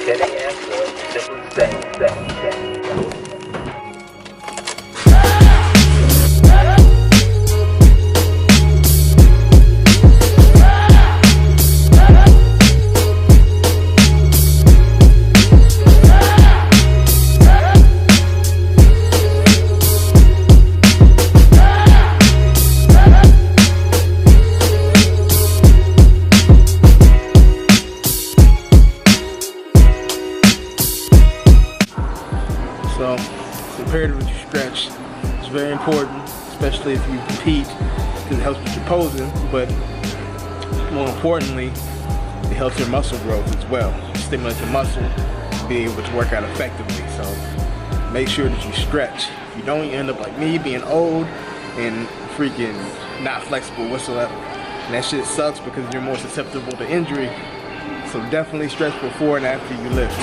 10 a.m. to simply say. So, comparatively stretch is very important, especially if you compete, because it helps with your posing, but more importantly, it helps your muscle growth as well. Stimulates your muscle to be able to work out effectively. So, make sure that you stretch. If you don't, you end up like me, being old and freaking not flexible whatsoever. And that shit sucks because you're more susceptible to injury. So definitely stretch before and after you lift.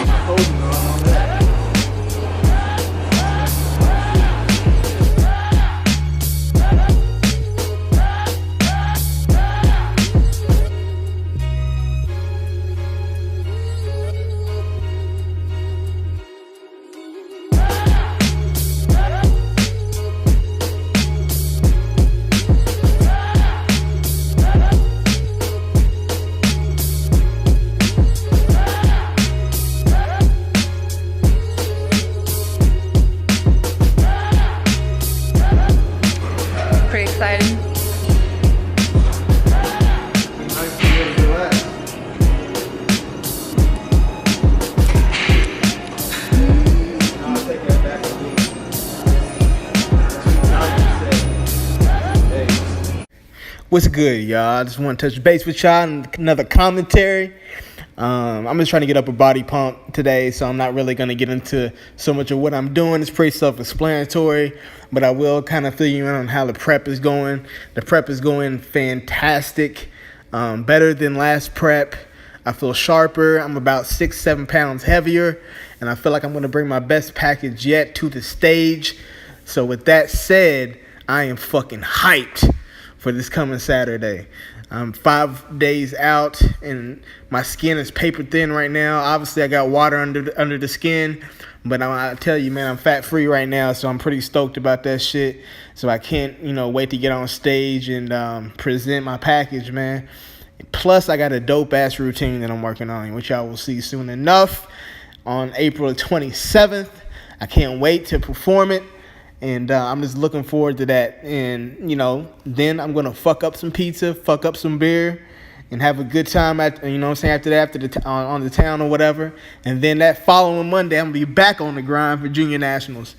Pretty exciting. What's good, y'all? I just want to touch base with y'all and another commentary. I'm just trying to get up a body pump today, so I'm not really going to get into so much of what I'm doing. It's pretty self-explanatory, but I will kind of fill you in on how the prep is going. The prep is going fantastic, better than last prep. I feel sharper. I'm about 6-7 pounds heavier, and I feel like I'm going to bring my best package yet to the stage. So with that said, I am fucking hyped for this coming Saturday. I'm 5 days out and my skin is paper thin right now. Obviously, I got water under the skin, but I tell you, man, I'm fat free right now, so I'm pretty stoked about that shit. So I can't, wait to get on stage and present my package, man. Plus, I got a dope-ass routine that I'm working on, which y'all will see soon enough on April 27th. I can't wait to perform it. And I'm just looking forward to that. And, then I'm going to fuck up some pizza, fuck up some beer, and have a good time, after on the town or whatever. And then that following Monday, I'm going to be back on the grind for Junior Nationals.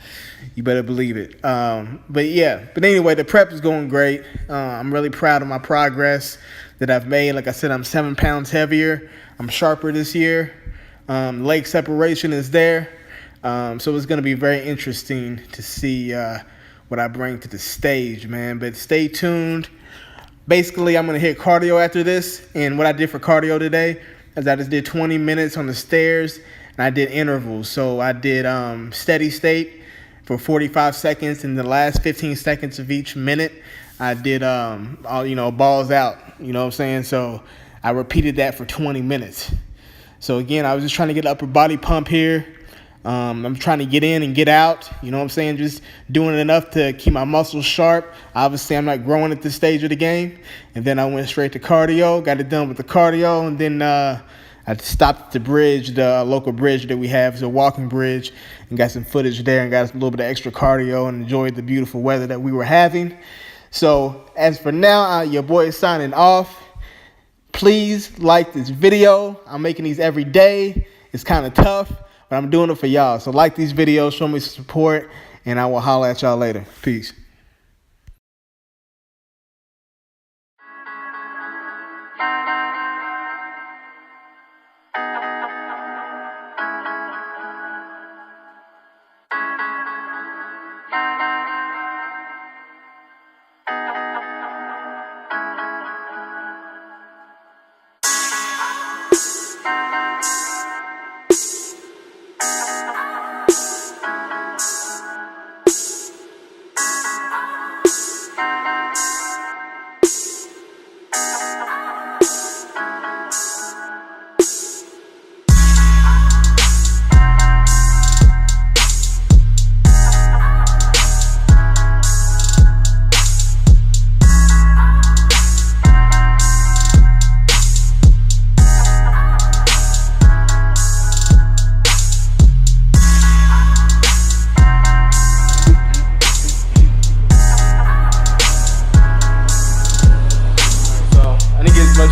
You better believe it. But anyway, the prep is going great. I'm really proud of my progress that I've made. Like I said, I'm 7 pounds heavier. I'm sharper this year. Leg separation is there. So it's going to be very interesting to see what I bring to the stage, man. But stay tuned. Basically, I'm going to hit cardio after this. And what I did for cardio today is I just did 20 minutes on the stairs, and I did intervals. So I did steady state for 45 seconds. And the last 15 seconds of each minute, I did, balls out. You know what I'm saying? So I repeated that for 20 minutes. So, again, I was just trying to get an upper body pump here. I'm trying to get in and get out, you know what I'm saying? Just doing enough to keep my muscles sharp. Obviously, I'm not growing at this stage of the game. And then I went straight to cardio, got it done with the cardio, and then I stopped at the bridge, the local bridge that we have. It's a walking bridge, and got some footage there and got a little bit of extra cardio and enjoyed the beautiful weather that we were having. So as for now, your boy is signing off. Please like this video. I'm making these every day. It's kind of tough, but I'm doing it for y'all. So like these videos, show me some support, and I will holler at y'all later. Peace.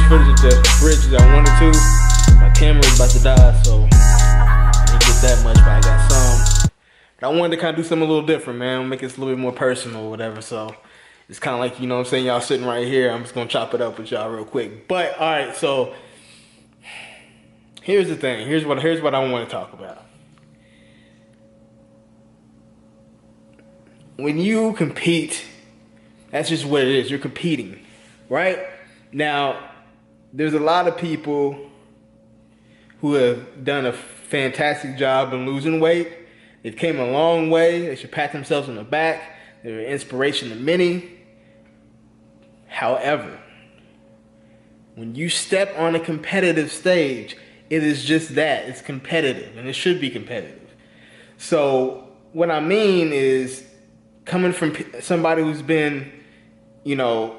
footage of the bridge as I wanted to. My camera is about to die, so I didn't get that much, but I got some. But I wanted to kind of do something a little different, man. Make it a little bit more personal or whatever, so it's kind of like, you know what I'm saying, y'all sitting right here. I'm just going to chop it up with y'all real quick. But, all right, so here's the thing. Here's what I want to talk about. When you compete, that's just what it is. You're competing, right? Now, there's a lot of people who have done a fantastic job in losing weight. They've came a long way. They should pat themselves on the back. They're an inspiration to many. However, when you step on a competitive stage, it is just that. It's competitive, and it should be competitive. So what I mean is, coming from somebody who's been, you know,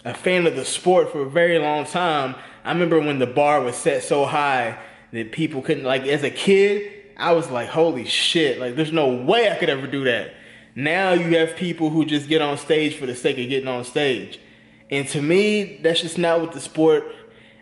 a fan of the sport for a very long time, I remember when the bar was set so high that people couldn't, like, as a kid, I was like, holy shit, like, there's no way I could ever do that. Now you have people who just get on stage for the sake of getting on stage. And to me, that's just not what the sport,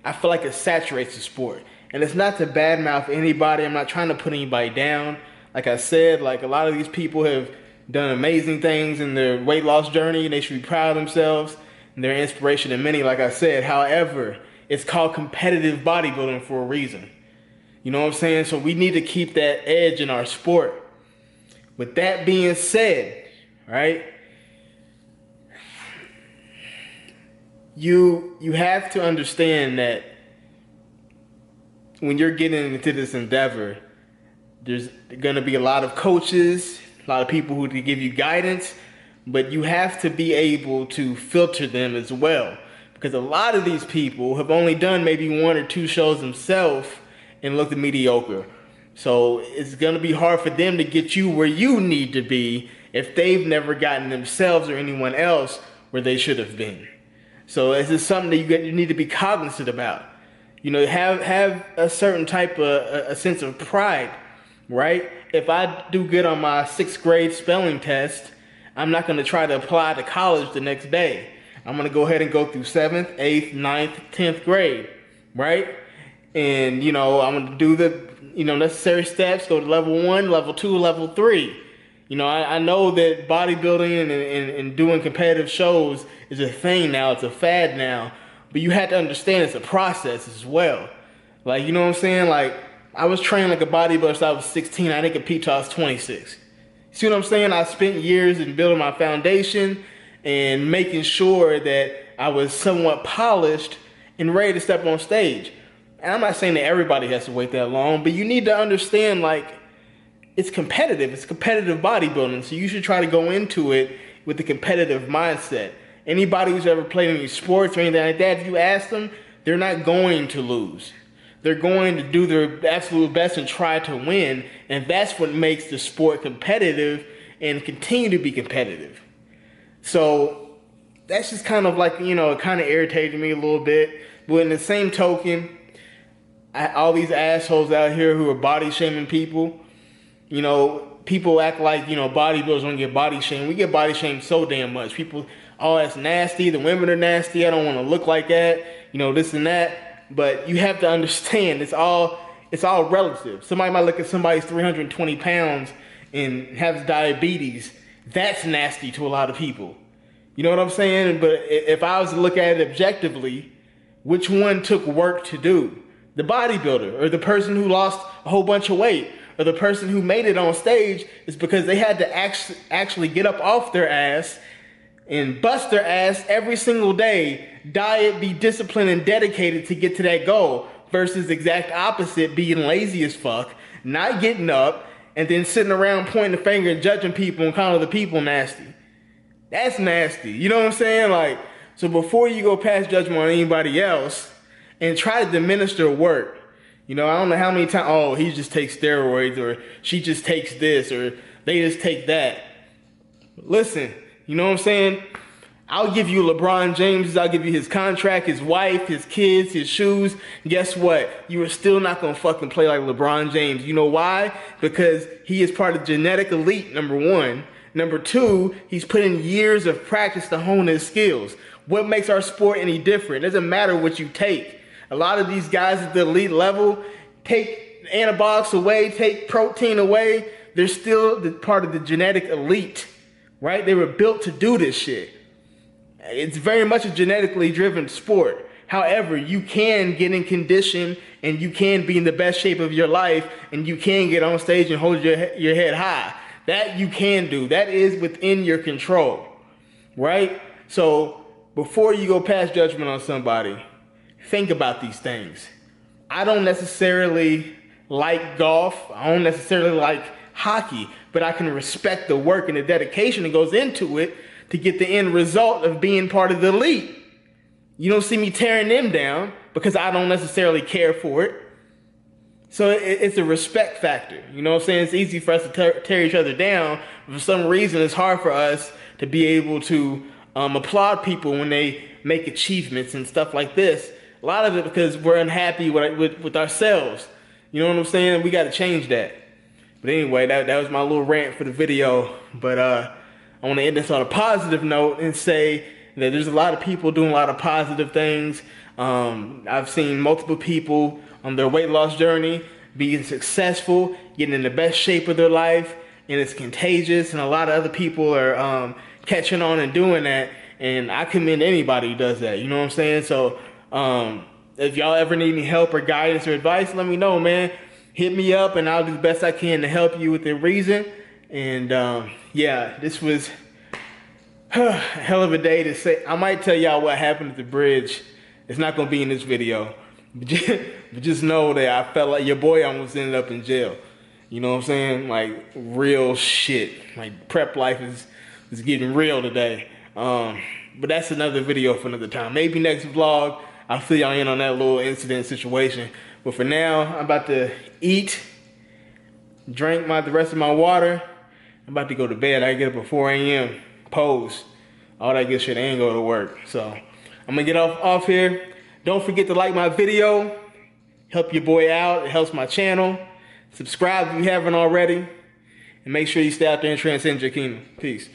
I feel like it saturates the sport. And it's not to badmouth anybody. I'm not trying to put anybody down. Like I said, like, a lot of these people have done amazing things in their weight loss journey, and they should be proud of themselves, and they're an inspiration to many, like I said. However, it's called competitive bodybuilding for a reason. You know what I'm saying? So we need to keep that edge in our sport. With that being said, right, you have to understand that when you're getting into this endeavor, there's going to be a lot of coaches, a lot of people who can give you guidance, but you have to be able to filter them as well. Because a lot of these people have only done maybe 1 or 2 shows themselves and looked mediocre. So it's going to be hard for them to get you where you need to be if they've never gotten themselves or anyone else where they should have been. So this is something that you need to be cognizant about. You know, have a certain type of a sense of pride, right? If I do good on my 6th grade spelling test, I'm not going to try to apply to college the next day. I'm going to go ahead and go through 7th, 8th, 9th, 10th grade, right? And, you know, I'm going to do the, you know, necessary steps, go to level 1, level 2, level 3. You know, I know that bodybuilding and doing competitive shows is a thing now. It's a fad now. But you have to understand it's a process as well. Like, you know what I'm saying? Like, I was trained like a bodybuilder since I was 16. I didn't compete till I was 26. See what I'm saying? I spent years in building my foundation and making sure that I was somewhat polished and ready to step on stage. And I'm not saying that everybody has to wait that long, but you need to understand, like, it's competitive. It's competitive bodybuilding. So you should try to go into it with the competitive mindset. Anybody who's ever played any sports or anything like that, if you ask them, they're not going to lose. They're going to do their absolute best and try to win. And that's what makes the sport competitive and continue to be competitive. So that's just kind of like, you know, it kind of irritated me a little bit. But in the same token, all these assholes out here who are body shaming people, you know, people act like, you know, bodybuilders don't get body shamed. We get body shamed so damn much. People, oh, that's nasty. The women are nasty. I don't want to look like that. You know, this and that. But you have to understand, it's all relative. Somebody might look at somebody's 320 pounds and has diabetes. That's nasty to a lot of people. You know what I'm saying? But if I was to look at it objectively, which one took work to do? The bodybuilder or the person who lost a whole bunch of weight or the person who made it on stage is because they had to actually get up off their ass and bust their ass every single day, diet, be disciplined and dedicated to get to that goal versus the exact opposite, being lazy as fuck, not getting up, and then sitting around pointing the finger and judging people and calling the people nasty. That's nasty. You know what I'm saying? Like, so before you go pass judgment on anybody else and try to diminish their work, you know, I don't know how many times, oh, he just takes steroids or she just takes this or they just take that. Listen, you know what I'm saying? I'll give you LeBron James, I'll give you his contract, his wife, his kids, his shoes. Guess what? You are still not going to fucking play like LeBron James. You know why? Because he is part of genetic elite, number one. Number two, he's put in years of practice to hone his skills. what makes our sport any different? It doesn't matter what you take. A lot of these guys at the elite level take anabolics away, take protein away. They're still part of the genetic elite, right? They were built to do this shit. It's very much a genetically driven sport. However, you can get in condition and you can be in the best shape of your life and you can get on stage and hold your head high. That you can do. That is within your control, right? So before you go pass judgment on somebody, think about these things. I don't necessarily like golf. I don't necessarily like hockey, but I can respect the work and the dedication that goes into it to get the end result of being part of the elite. You don't see me tearing them down because I don't necessarily care for it. So it's a respect factor. You know what I'm saying? It's easy for us to tear each other down. For some reason, it's hard for us to be able to applaud people when they make achievements and stuff like this. A lot of it because we're unhappy with ourselves. You know what I'm saying? We got to change that. But anyway, that was my little rant for the video. But I want to end this on a positive note and say that there's a lot of people doing a lot of positive things. I've seen multiple people on their weight loss journey being successful, getting in the best shape of their life, and it's contagious, and a lot of other people are catching on and doing that, and I commend anybody who does that, you know what I'm saying? So if y'all ever need any help or guidance or advice, let me know, man. Hit me up and I'll do the best I can to help you within reason. And yeah, this was a hell of a day to say. I might tell y'all what happened at the bridge. It's not gonna be in this video. But just know that I felt like your boy almost ended up in jail. You know what I'm saying? Like real shit. Like prep life is getting real today. But that's another video for another time. Maybe next vlog, I'll fill y'all in on that little incident situation. But for now, I'm about to eat, drink the rest of my water. I'm about to go to bed. I get up at 4 a.m., pose, all that good shit, and go to work. So I'm gonna get off here. Don't forget to like my video, help your boy out, it helps my channel. Subscribe if you haven't already, and make sure you stay out there and transcend your kingdom. Peace.